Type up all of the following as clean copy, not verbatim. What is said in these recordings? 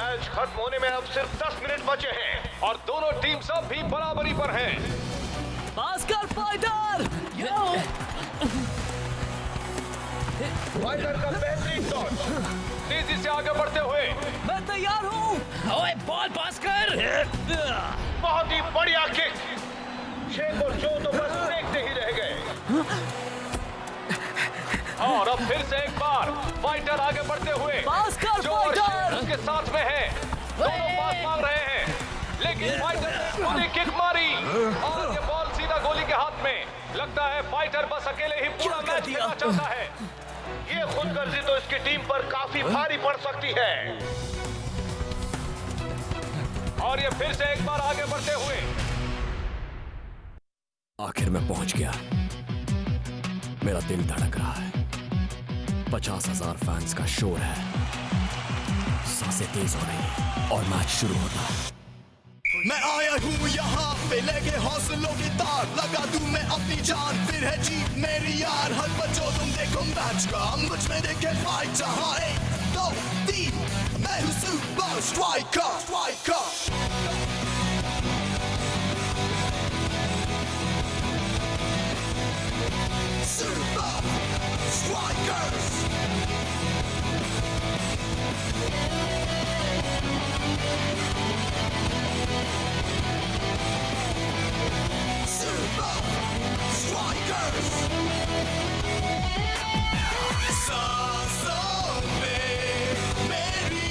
Match खत्म होने में अब सिर्फ 10 मिनट बचे हैं और दोनों टीम सब भी बराबरी पर हैं। भास्कर फाइटर! फाइटर का बेहतरीन टॉस, तेजी से आगे बढ़ते हुए। मैं तैयार हूँ। ओए बॉल भास्कर! बहुत ही बढ़िया किक। शेख और जो तो बस देखते ही रह गए। और अब फिर से एक बार फाइटर आगे बढ़ते हुए। भास्कर जो और फाइटर! शेख उसके साथ में है, दोनों पास मांग रहे हैं, लेकिन फाइटर ने खुद ही किक मारी और ये बॉल सीधा गोली के हाथ में। लगता है फाइटर बस अकेले ही पूरा मैच जीतना चाहता है। ये खुदगर्जी तो इसकी टीम पर काफी भारी पड़ सकती है। और ये फिर से एक बार आगे बढ़ते हुए। आखिर मैं पहुंच गया। मेरा दिल धड़क रहा है। 50,000 फैंस का शोर है। सांसें तेज हो रही है और मैच शुरू होता है। मैं आया हूँ यहाँ पे लेके हौसलों की तार, लगा दूं मैं अपनी जान, फिर है जीत मेरी यार। हर बच्चों तुम देखो मैच का, मुझ में देखे फाइट। जहाँ 1, 2, 3 मैं हूँ super striker, striker. Super Strikers! Super Strikers! सांसों में मेरी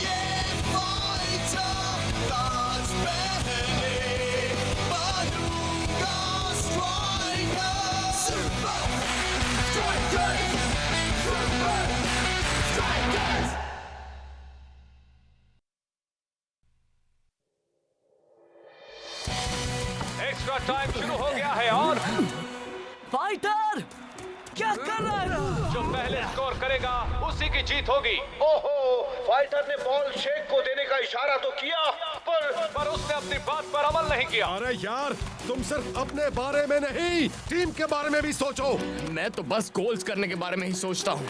ये फाइटर, ताज पहने बनूंगा striker. Super Strikers! Super Strikers! Extra time शुरू हो गया है और फाइटर! क्या कर रहा है? जो पहले स्कोर करेगा उसी की जीत होगी। ओहो, फाइटर ने बॉल शेख को देने का इशारा तो किया, पर उसने अपनी बात पर अमल नहीं किया। अरे यार, तुम सिर्फ अपने बारे में नहीं, टीम के बारे में भी सोचो। मैं तो बस गोल्स करने के बारे में ही सोचता हूँ।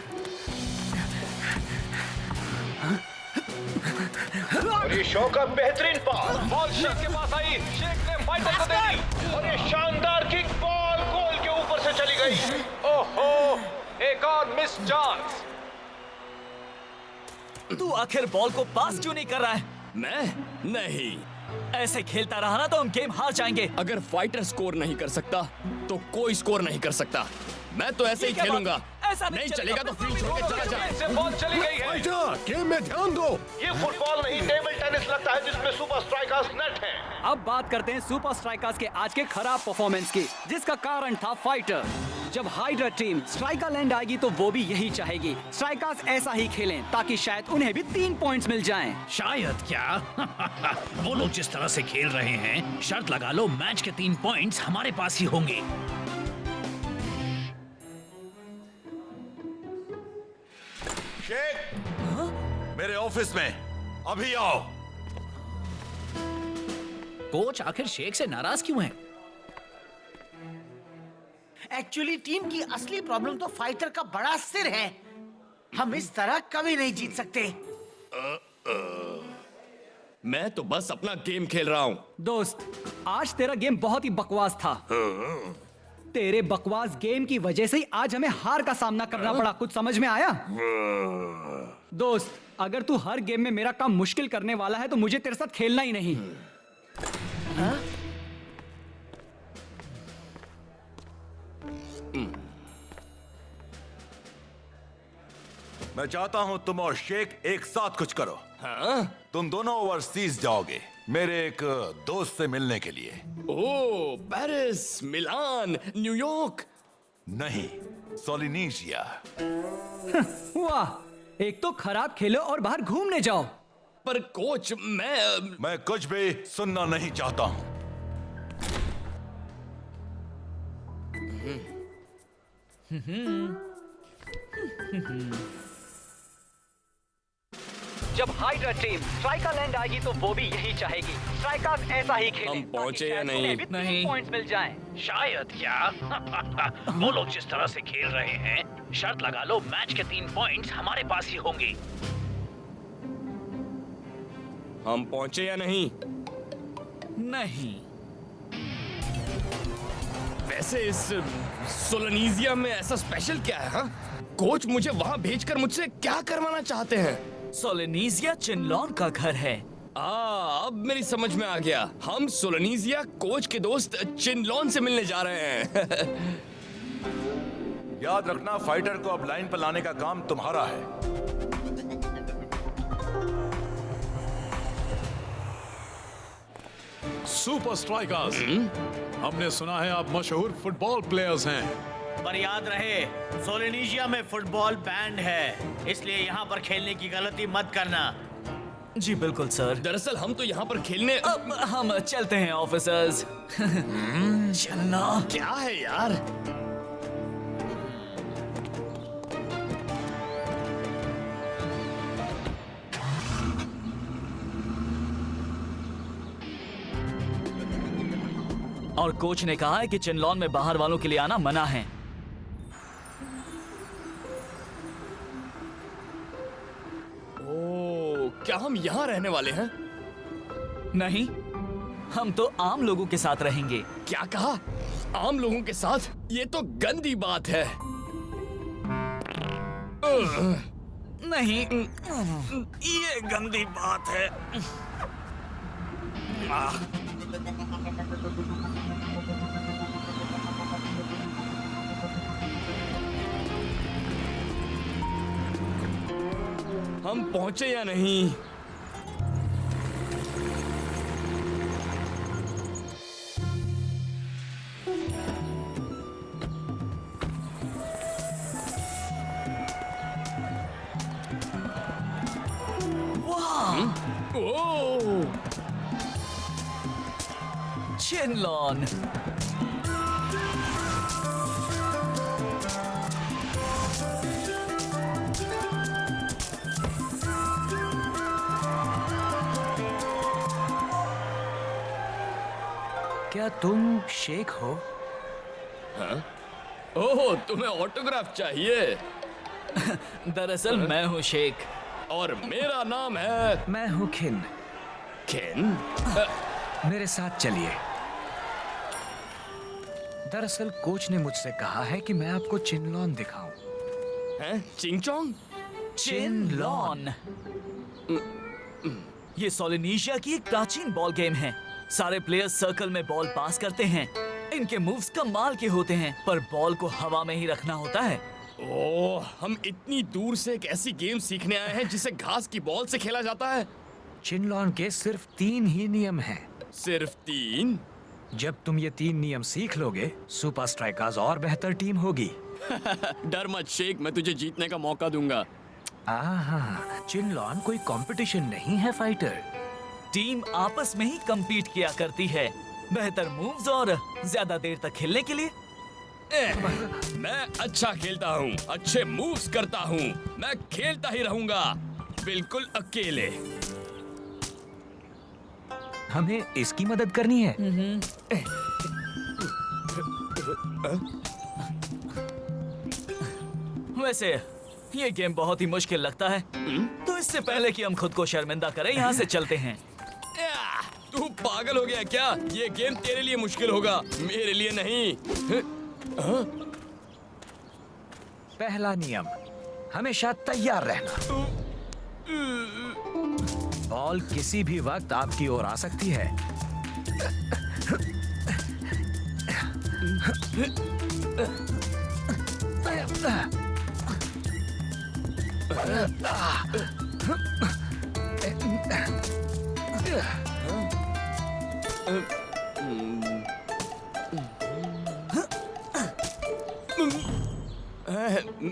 और ये शो का बेहतरीन पास, बॉल शेख के पास आई, शेख ने फाइटर को दे दी और ये शानदार किक बॉल गोल के ऊपर से चली गई। ओहो, एक और मिस चांस। तू आखिर बॉल को पास क्यों नहीं कर रहा है? मैं नहीं। ऐसे खेलता रहा ना तो हम गेम हार जाएंगे। अगर फाइटर स्कोर नहीं कर सकता तो कोई स्कोर नहीं कर सकता। मैं तो ऐसे ही खेलूंगा। ऐसा नहीं चलेगा तो फील्ड छोड़ के चला जाए। से बॉल चली गई है। फाइटर, गेम में ध्यान दो। ये फुटबॉल नहीं टेबल टेनिस लगता है जिसमें सुपर स्ट्राइकर्स नेट है। अब बात करते हैं सुपर स्ट्राइकर्स के आज के खराब परफॉर्मेंस की, जिसका कारण था फाइटर। जब हाइड्रा टीम स्ट्राइकर लैंड आएगी तो वो भी यही चाहेगी स्ट्राइकर्स ऐसा ही खेलें ताकि शायद उन्हें भी 3 पॉइंट्स मिल जाएं। शायद क्या? वो लोग जिस तरह से खेल रहे हैं, शर्त लगा लो मैच के 3 पॉइंट्स हमारे पास ही होंगे। शेख, मेरे ऑफिस में अभी आओ। कोच आखिर शेख से नाराज क्यों है? एक्चुअली टीम की असली प्रॉब्लम तो फाइटर का बड़ा सिर है। हम इस तरह कभी नहीं जीत सकते। मैं तो बस अपना गेम खेल रहा हूँ। दोस्त, आज तेरा गेम बहुत ही बकवास था। तेरे बकवास गेम की वजह से ही आज हमें हार का सामना करना पड़ा। कुछ समझ में आया? दोस्त, अगर तू हर गेम में मेरा काम मुश्किल करने वाला है तो मुझे तेरे साथ खेलना ही नहीं। मैं चाहता हूं तुम और शेख एक साथ कुछ करो। हाँ? तुम दोनों ओवरसीज जाओगे मेरे एक दोस्त से मिलने के लिए। ओह, पेरिस, मिलान, न्यूयॉर्क। नहीं, सोलिनेशिया। वाह, एक तो खराब खेलो और बाहर घूमने जाओ। पर कोच, मैं कुछ भी सुनना नहीं चाहता हूं। जब हाइड्रा टीम स्ट्राइकर लैंड आएगी तो वो भी यही चाहेगी स्ट्राइकर्स ऐसा ही खेलें हम पहुंचे या नहीं? ताकि शायद उन्हें भी 3 पॉइंट्स मिल जाएं। शायद क्या? वो लोग जिस तरह से खेल रहे हैं, शर्त लगा लो मैच के 3 पॉइंट्स हमारे पास ही होंगे। हम पहुंचे या नहीं? नहीं। वैसे इस सोलनीजिया में ऐसा स्पेशल क्या है? हाँ, कोच मुझे वहां भेजकर मुझसे क्या करवाना चाहते हैं? सोलनीजिया चिनलॉन का घर है। अब मेरी समझ में आ गया। हम सोलनीजिया कोच के दोस्त चिनलॉन से मिलने जा रहे हैं। याद रखना, फाइटर को अब लाइन पर लाने का काम तुम्हारा है। सुपर स्ट्राइकर्स, हमने सुना है आप मशहूर फुटबॉल प्लेयर्स हैं। पर याद रहे, सोलिनीशिया में फुटबॉल बैंड है, इसलिए यहाँ पर खेलने की गलती मत करना। जी बिल्कुल सर। दरअसल हम तो यहाँ पर खेलने। अब हम चलते हैं ऑफिसर्स। चलना। क्या है यार? और कोच ने कहा है कि चिनलॉन में बाहर वालों के लिए आना मना है। क्या हम यहाँ रहने वाले हैं? नहीं, हम तो आम लोगों के साथ रहेंगे। क्या कहा? आम लोगों के साथ? ये तो गंदी बात है। नहीं, ये गंदी बात है। हम पहुंचे या नहीं? ओह! चिनलॉन। क्या तुम शेख हो? हाँ? ओह, तुम्हें ऑटोग्राफ चाहिए? दरअसल मैं हूँ शेख। और मेरा नाम है। मैं हूँ खिन। खिन? मेरे साथ चलिए। दरअसल कोच ने मुझसे कहा है कि मैं आपको चिनलॉन दिखाऊं। हैं? चिंगचोंग? चिनलॉन। ये सोलिनीशिया की एक प्राचीन बॉल गेम है। सारे प्लेयर्स सर्कल में बॉल पास करते हैं। इनके मूव्स कमाल के होते हैं, पर बॉल को हवा में ही रखना होता है। ओह, हम इतनी दूर से एक ऐसी गेम सीखने आए हैं जिसे घास की बॉल से खेला जाता है। चिनलॉन के सिर्फ 3 ही नियम हैं। सिर्फ 3? जब तुम ये 3 नियम सीख लोगे, सुपर स्ट्राइकर्स और बेहतर टीम होगी। डर मत शेख, मैं तुझे जीतने का मौका दूंगा। चिनलॉन कोई कंपटीशन नहीं है फाइटर। टीम आपस में ही compete किया करती है, बेहतर मूव्स और ज्यादा देर तक खेलने के लिए। मैं अच्छा खेलता हूँ, अच्छे मूव्स करता हूँ, मैं खेलता ही रहूंगा, बिल्कुल अकेले। हमें इसकी मदद करनी है। वैसे ये गेम बहुत ही मुश्किल लगता है, तो इससे पहले कि हम खुद को शर्मिंदा करें, यहाँ से चलते हैं। तू पागल हो गया क्या? ये गेम तेरे लिए मुश्किल होगा, मेरे लिए नहीं। पहला नियम, हमेशा तैयार रहना। बॉल किसी भी वक्त आपकी ओर आ सकती है।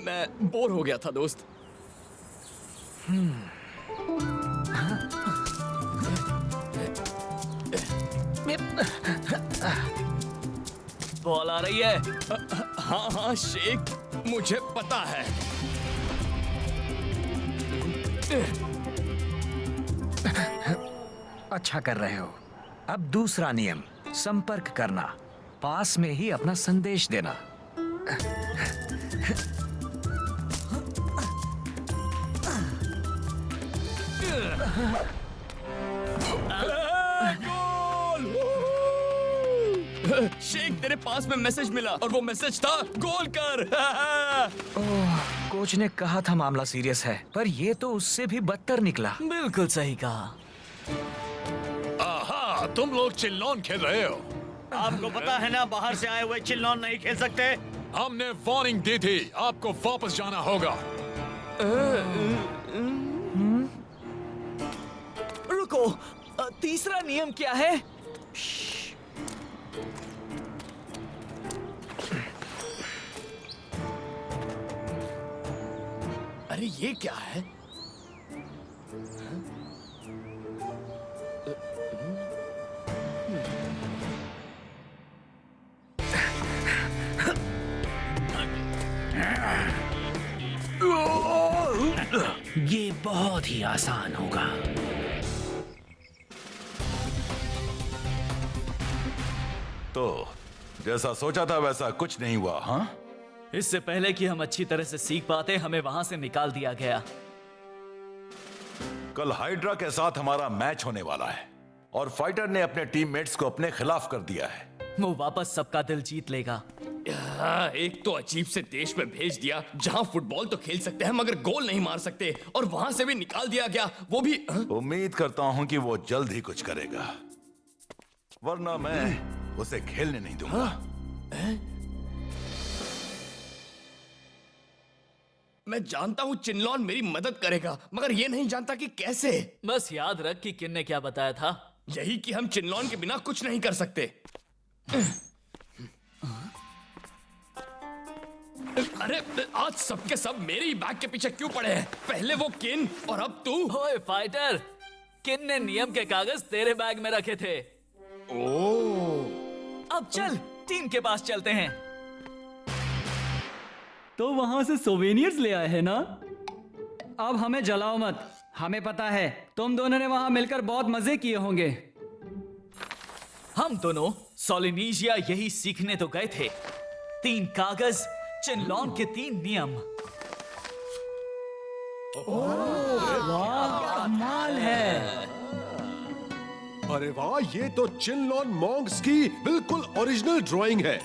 मैं बोर हो गया था दोस्त। बॉल आ रही है। हाँ शेख, मुझे पता है। अच्छा कर रहे हो। अब दूसरा नियम, संपर्क करना, पास में ही अपना संदेश देना। गोल! शेख, तेरे पास में मैसेज मिला और वो मैसेज था गोल कर। ओह, कोच ने कहा था मामला सीरियस है, पर ये तो उससे भी बदतर निकला। बिल्कुल सही कहा। आहा, तुम लोग चिल्लॉन खेल रहे हो। आपको पता है ना, बाहर से आए हुए चिल्लॉन नहीं खेल सकते। हमने वार्निंग दी थी, आपको वापस जाना होगा। रुको, तीसरा नियम क्या है? अरे ये क्या है? ये बहुत ही आसान होगा। तो जैसा सोचा था वैसा कुछ नहीं हुआ, हाँ? इससे पहले कि हम अच्छी तरह से सीख पाते, हमें वहां से निकाल दिया गया। कल हाइड्रा के साथ हमारा मैच होने वाला है और फाइटर ने अपने टीममेट्स को अपने खिलाफ कर दिया है। वो वापस सबका दिल जीत लेगा। एक तो अजीब से देश में भेज दिया जहां फुटबॉल तो खेल सकते हैं मगर गोल नहीं मार सकते, और वहां से भी निकाल दिया गया, वो भी। उम्मीद करता हूं कि वो जल्द ही कुछ करेगा, वरना मैं उसे खेलने नहीं दूंगा। मैं जानता हूं चिनलॉन मेरी मदद करेगा, मगर ये नहीं जानता कि कैसे। बस याद रख कि किन ने क्या बताया था। यही कि हम चिनलॉन के बिना कुछ नहीं कर सकते। अरे आज सबके सब मेरे ही बैग के पीछे क्यों पड़े हैं? पहले वो किन और अब तू। ओए फाइटर, किन ने नियम के कागज तेरे बैग में रखे थे। अब चल टीम के पास चलते हैं। तो वहां से सोवेनियर्स ले आए हैं ना? अब हमें जलाओ मत, हमें पता है तुम दोनों ने वहां मिलकर बहुत मजे किए होंगे। हम दोनों सोलिनीशिया यही सीखने तो गए थे। 3 कागज, चिनलॉन के 3 नियम। वाह, कमाल है। अरे वाह, ये तो चिनलॉन मॉन्क्स की बिल्कुल ओरिजिनल ड्राइंग है।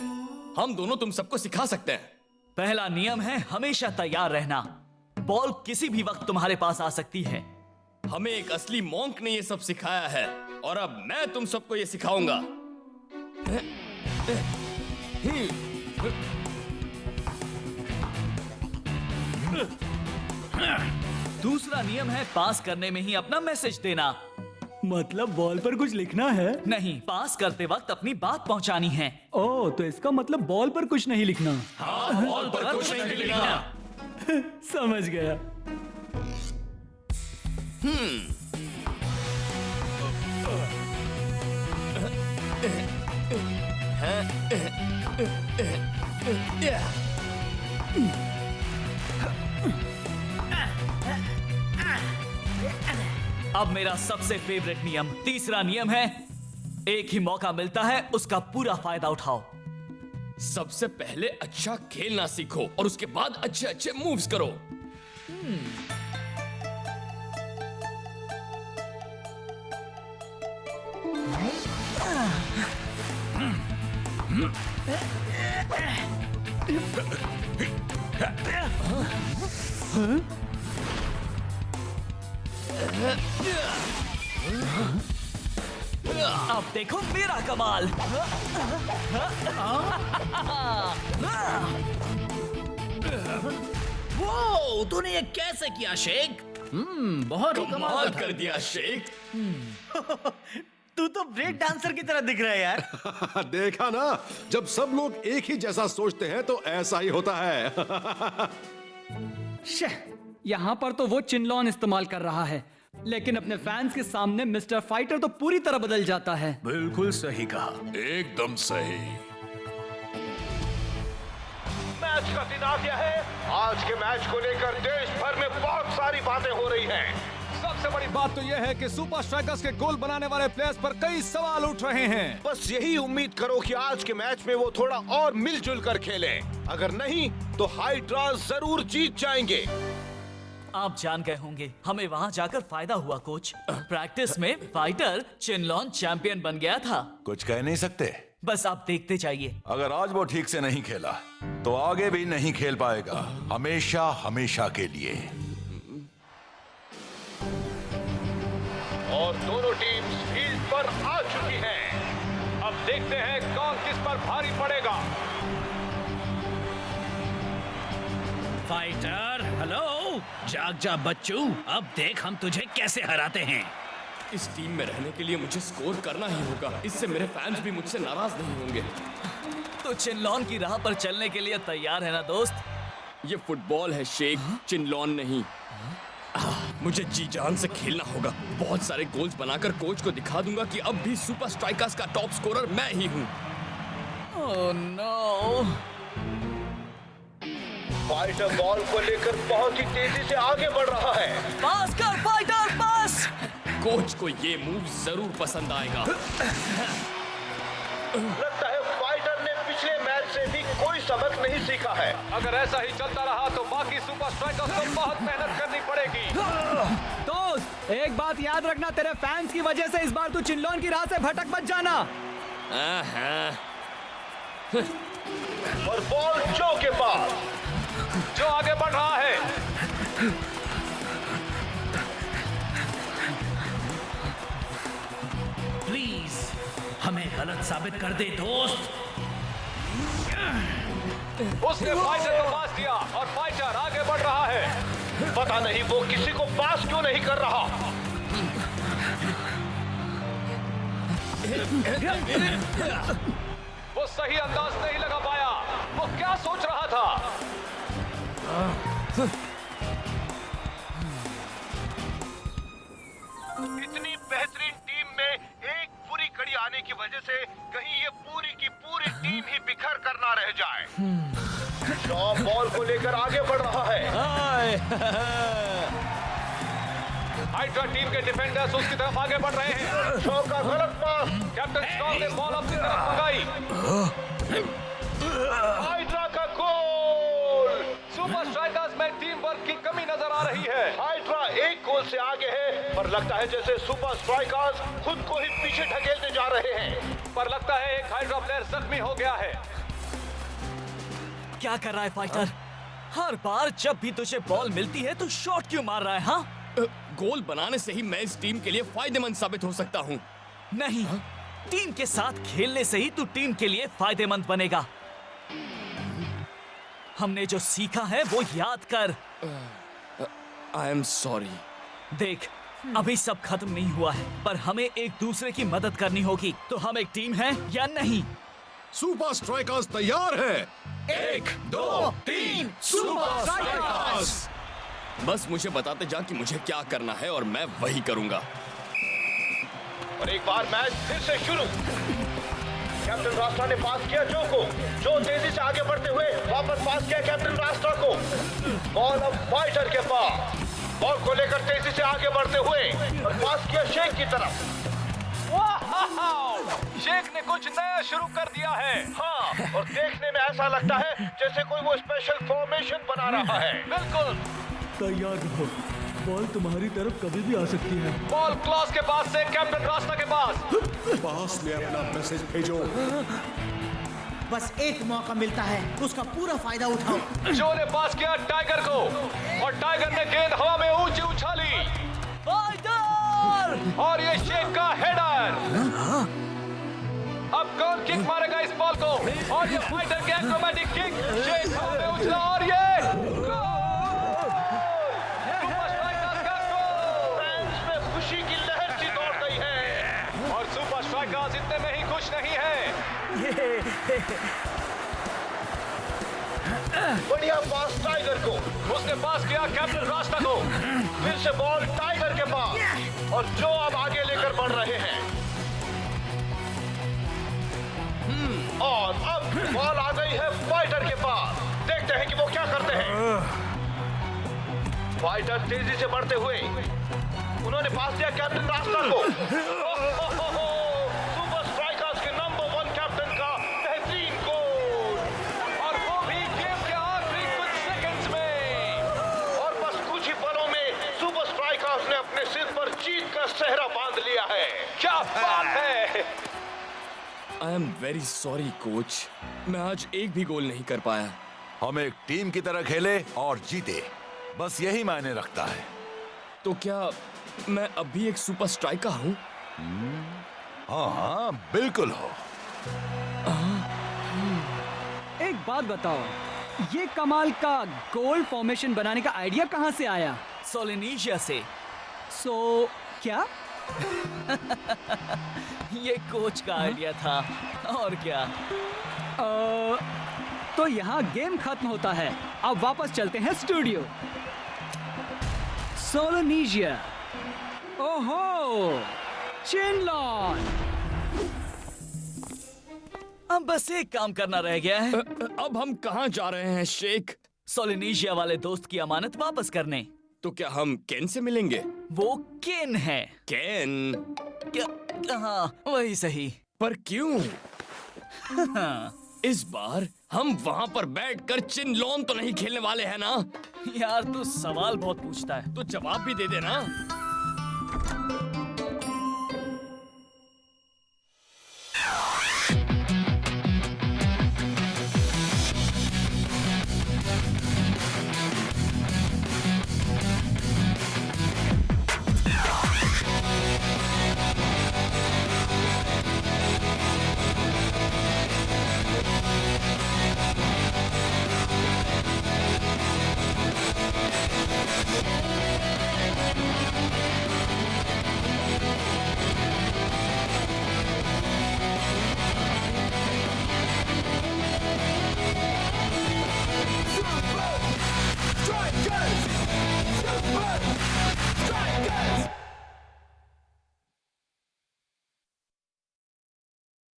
हम दोनों तुम सबको सिखा सकते हैं। पहला नियम है हमेशा तैयार रहना। बॉल किसी भी वक्त तुम्हारे पास आ सकती है। हमें एक असली मॉन्क ने ये सब सिखाया है और अब मैं तुम सबको ये सिखाऊंगा। दूसरा नियम है पास करने में ही अपना मैसेज देना। मतलब बॉल पर कुछ लिखना है? नहीं, पास करते वक्त अपनी बात पहुंचानी है। ओह, तो इसका मतलब बॉल पर कुछ नहीं लिखना। हाँ, बॉल पर कुछ नहीं लिखना। समझ गया। अब मेरा सबसे फेवरेट नियम, तीसरा नियम है एक ही मौका मिलता है, उसका पूरा फायदा उठाओ। सबसे पहले अच्छा खेलना सीखो और उसके बाद अच्छे अच्छे मूव्स करो। अब देखो मेरा कमाल। वो तूने ये कैसे किया शेख? बहुत ही कमाल कर दिया शेख। तू तो ब्रेक डांसर की तरह दिख रहा है यार। देखा ना, जब सब लोग एक ही जैसा सोचते हैं तो ऐसा ही होता है। यहाँ पर तो वो चिनलॉन इस्तेमाल कर रहा है, लेकिन अपने फैंस के सामने मिस्टर फाइटर तो पूरी तरह बदल जाता है। बिल्कुल सही कहा। एकदम सही। मैच का दिन आ गया है। आज के मैच को लेकर देश भर में बहुत सारी बातें हो रही हैं। सबसे बड़ी बात तो यह है कि सुपर स्ट्राइकर्स के गोल बनाने वाले प्लेयर्स पर कई सवाल उठ रहे हैं। बस यही उम्मीद करो कि आज के मैच में वो थोड़ा और मिलजुल कर खेलें। अगर नहीं तो हाइड्रा जरूर जीत जाएंगे। आप जान गए होंगे, हमें वहाँ जाकर फायदा हुआ कोच। प्रैक्टिस में फाइटर चिनलॉन चैंपियन बन गया था। कुछ कह नहीं सकते। बस आप देखते जाइए। अगर आज वो ठीक से नहीं खेला तो आगे भी नहीं खेल पाएगा, हमेशा हमेशा के लिए। और दोनों टीम्स फील्ड पर आ चुकी हैं। अब देखते हैं कौन किस पर भारी पड़ेगा। फाइटर, हेलो, जाग जा बच्चू, अब देख हम तुझे कैसे हराते हैं। इस टीम में रहने के लिए मुझे स्कोर करना ही होगा, इससे मेरे फैंस भी मुझसे नाराज नहीं होंगे। तो चिनलॉन की राह पर चलने के लिए तैयार है ना दोस्त? ये फुटबॉल है शेख, चिनलॉन नहीं। मुझे जी जान से खेलना होगा। बहुत सारे गोल्स बनाकर कोच को दिखा दूंगा कि अब भी सुपर स्ट्राइकर्स का टॉप स्कोरर मैं ही हूँ। Oh no. फाइटर बॉल को लेकर बहुत ही तेजी से आगे बढ़ रहा है। पास कर फाइटर, पास। कोच को ये मूव जरूर पसंद आएगा। लगता है फाइटर ने पिछले मैच से भी कोई सबक नहीं सीखा है। अगर ऐसा ही चलता रहा तो बाकी सुपर स्ट्राइकर्स को बहुत मेहनत करनी पड़ेगी। दोस्त, एक बात याद रखना, तेरे फैंस की वजह से इस बार तू चिनलॉन की राह से भटक मत जाना। और बॉल जो के पास, जो आगे बढ़ रहा है। प्लीज हमें गलत साबित कर दे दोस्त। उसने फाइटर को पास दिया और फाइटर आगे बढ़ रहा है। पता नहीं वो किसी को पास क्यों नहीं कर रहा। वो सही अंदाज नहीं लगा पाया। वो क्या सोच रहा था? इतनी बेहतरीन टीम में एक बुरी कड़ी आने की वजह से कहीं ये पूरी की पूरी टीम ही बिखर कर ना रह जाए। शॉ बॉल को लेकर आगे बढ़ रहा है। हाइड्रा टीम के डिफेंडर्स उसकी तरफ आगे बढ़ रहे हैं। शॉ का गलत पास, कैप्टन स्टॉर्म ने बॉल अपनी तरफ मंगाई। हाइड्रा का गोल। सुपर स्ट्राइकर्स में टीम वर्क की कमी नजर आ रही है। हाइड्रा एक गोल से आगे है, पर लगता है जैसे सुपर स्ट्राइकर्स खुद को ही पीछे ढकेलते जा रहे हैं। पर लगता है एक हाइड्रा प्लेयर जख्मी हो गया है। क्या कर रहा है फाइटर? हर बार जब भी तुझे बॉल मिलती है तो शॉट क्यों मार रहा है? हाँ, गोल बनाने से ही मैं इस टीम के लिए फायदेमंद साबित हो सकता हूँ। नहीं, टीम के साथ खेलने से ही तू टीम के लिए फायदेमंद बनेगा। हमने जो सीखा है वो याद कर। I am sorry. देख, अभी सब खत्म नहीं हुआ है, पर हमें एक दूसरे की मदद करनी होगी। तो हम एक टीम हैं या नहीं? सुपर स्ट्राइकर्स तैयार है। 1, 2, 3 सुपर स्ट्राइकर्स। बस मुझे बताते जा कि मुझे क्या करना है और मैं वही करूंगा। और एक बार मैच फिर से शुरू। कैप्टन रास्ता ने पास किया जो को। जो तेजी से आगे बढ़ते हुए वापस पास किया कैप्टन रास्ता को। बॉल अब फाइटर के पास। बॉल को लेकर तेजी से आगे बढ़ते हुए और पास किया शेख की तरफ। शेख ने कुछ नया शुरू कर दिया है। हाँ, और देखने में ऐसा लगता है जैसे कोई वो स्पेशल फॉर्मेशन बना रहा है। बिल्कुल तैयार रहो, बॉल तुम्हारी तरफ कभी भी आ सकती है। बॉल क्लॉस के पास से कैप्टन रास्ता के पास में अपना मैसेज भेजो। बस एक मौका मिलता है, उसका पूरा फायदा उठाओ। जो ने पास किया टाइगर को और टाइगर ने गेंद हवा में ऊंची उछाली। फाइटर! और ये शेख का हेडर। अब कौन किक मारेगा इस बॉल को? और ये फाइटर की एक्रोबैटिक किक। शेख हवा में उछला और ये सुपर स्ट्राइकर्स का गोल। फैंस में खुशी की लहर सी दौड़ गई है। और सुपर स्ट्राइकर्स इतने में ही खुश नहीं है। बढ़िया पास टाइगर को। उसने पास किया कैप्टन रास्ता को। फिर से बॉल टाइगर के पास और जो अब आगे लेकर बढ़ रहे हैं। और अब बॉल आ गई है फाइटर के पास। देखते हैं कि वो क्या करते हैं। फाइटर तेजी से बढ़ते हुए उन्होंने पास दिया कैप्टन रास्ता को। सुपर स्ट्राइकर्स के नंबर 1 कैप्टन का बेहतरीन गोल, और वो भी गेम के आखिरी कुछ सेकंड्स में। और बस कुछ ही पलों I am very sorry coach, मैं आज एक भी गोल नहीं कर पाया। हम एक टीम की तरह खेले और जीते, बस यही मायने रखता है। तो क्या मैं अब भी एक सुपर स्ट्राइकर हूँ? हाँ हाँ बिल्कुल हो। एक बात बताओ, ये कमाल का गोल फॉर्मेशन बनाने का आइडिया कहाँ से आया? सोलिनेशिया से। क्या? ये कोच का आइडिया था, और क्या? तो यहाँ गेम खत्म होता है। अब वापस चलते हैं स्टूडियो। सोलिनेशिया। ओहो, चिनलॉन। अब बस एक काम करना रह गया है। अब हम कहाँ जा रहे हैं शेख? सोलिनेशिया वाले दोस्त की अमानत वापस करने। तो क्या हम केन से मिलेंगे? वो केन है। केन? क्या? हाँ, वही सही। पर क्यों? इस बार हम वहाँ पर बैठकर चिनलॉन तो नहीं खेलने वाले हैं ना? यार तू सवाल बहुत पूछता है। तो जवाब भी दे देना।